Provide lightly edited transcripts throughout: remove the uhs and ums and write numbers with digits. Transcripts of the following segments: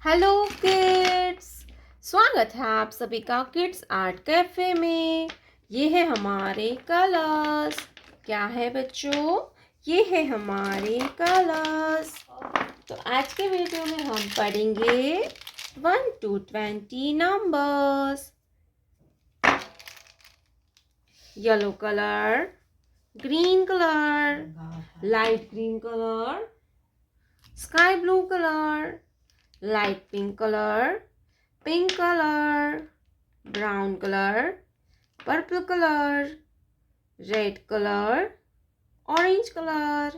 Hello kids, स्वागत है आप सभी का किड्स आर्ट कैफे में। ये है हमारे कलर्स। क्या है बच्चों? ये है हमारे कलर्स। तो आज के वीडियो में हम पढ़ेंगे 1 to 20 numbers. Yellow colour, green colour, light green colour, sky blue colour, light pink color, pink color, brown color, purple color, red color, orange color,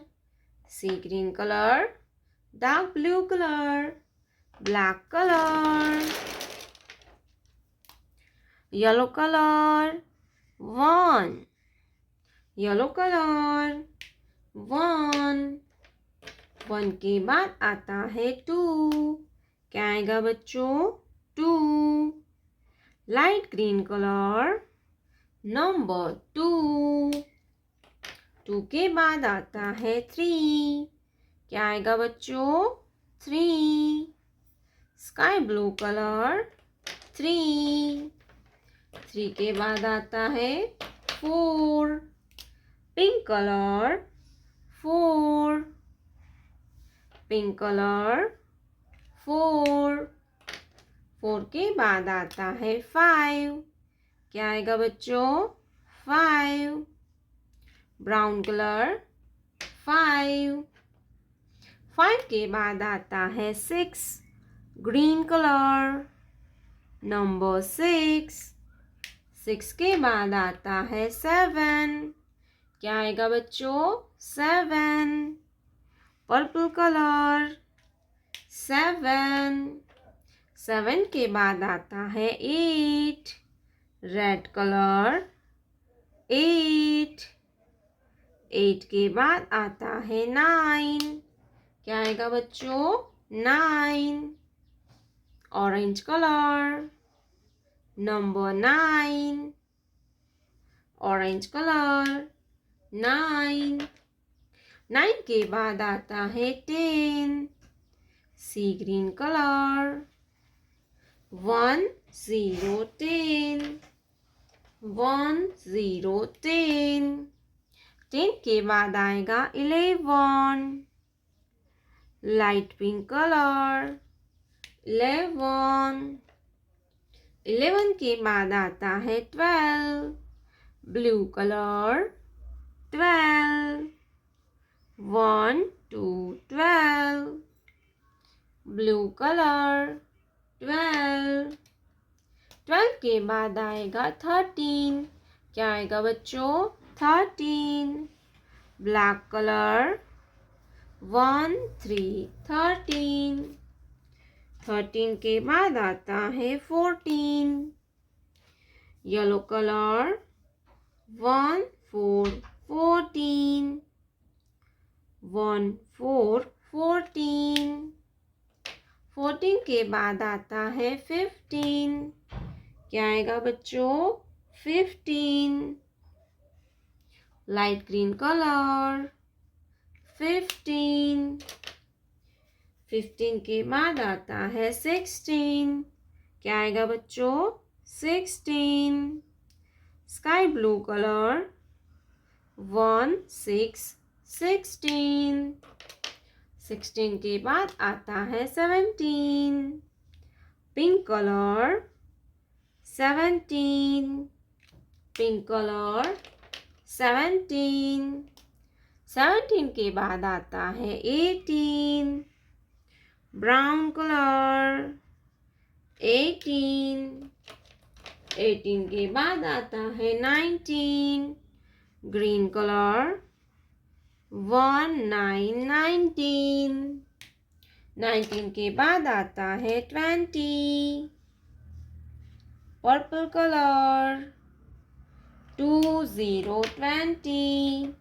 sea green color, dark blue color, black color, yellow color, 1, yellow color, 1, 1 के बाद आता है 2। क्या आएगा बच्चों? 2। Light green colour, number 2। 2 के बाद आता है 3। क्या आएगा बच्चों? 3। Sky blue colour, 3। 3 के बाद आता है 4। Pink colour, 4। Pink colour, 4। 4 के बाद आता है 5। क्या आएगा बच्चों? 5। Brown colour, 5। 5 के बाद आता है 6। Green colour, number 6। 6 के बाद आता है 7। क्या आएगा बच्चों? 7। Purple colour, 7। 7 के बाद आता है 8। Red colour, 8। 8 के बाद आता है 9। क्या आएगा बच्चों? 9। Orange colour, number 9। Orange colour, 9। 9 के बाद आता है 10। सी ग्रीन कलर, 1 0 10। 1 0 10। 10 के बाद आएगा 11। Light pink colour, 11। 11 के बाद आता है 12। Blue colour, 12। 1 2 12। Blue colour, 12। 12 के बाद आएगा 13। क्या आएगा बच्चों? 13। Black colour, 1 3 13। 13 के बाद आता है 14। Yellow colour, 1 4 14। 1 4 14। 14 के बाद आता है 15। क्या आएगा बच्चों? 15। Light green colour, 15। 15 के बाद आता है 16। क्या आएगा बच्चों? 16। Sky blue colour, 1 6 16। 16 के बाद आता है 17। Pink colour, 17। Pink colour, 17। 17 के बाद आता है 18। Brown colour, 18। 18 के बाद आता है 19। Green colour, 1 9 19। 19 के बाद आता है 20। Purple colour, 2 0 20।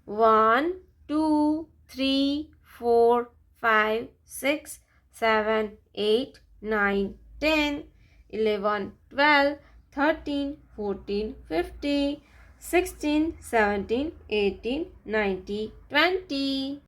1 2 3 4 5 6 7 8 9 10 11 12 13 14 15 16 17 18 19 20।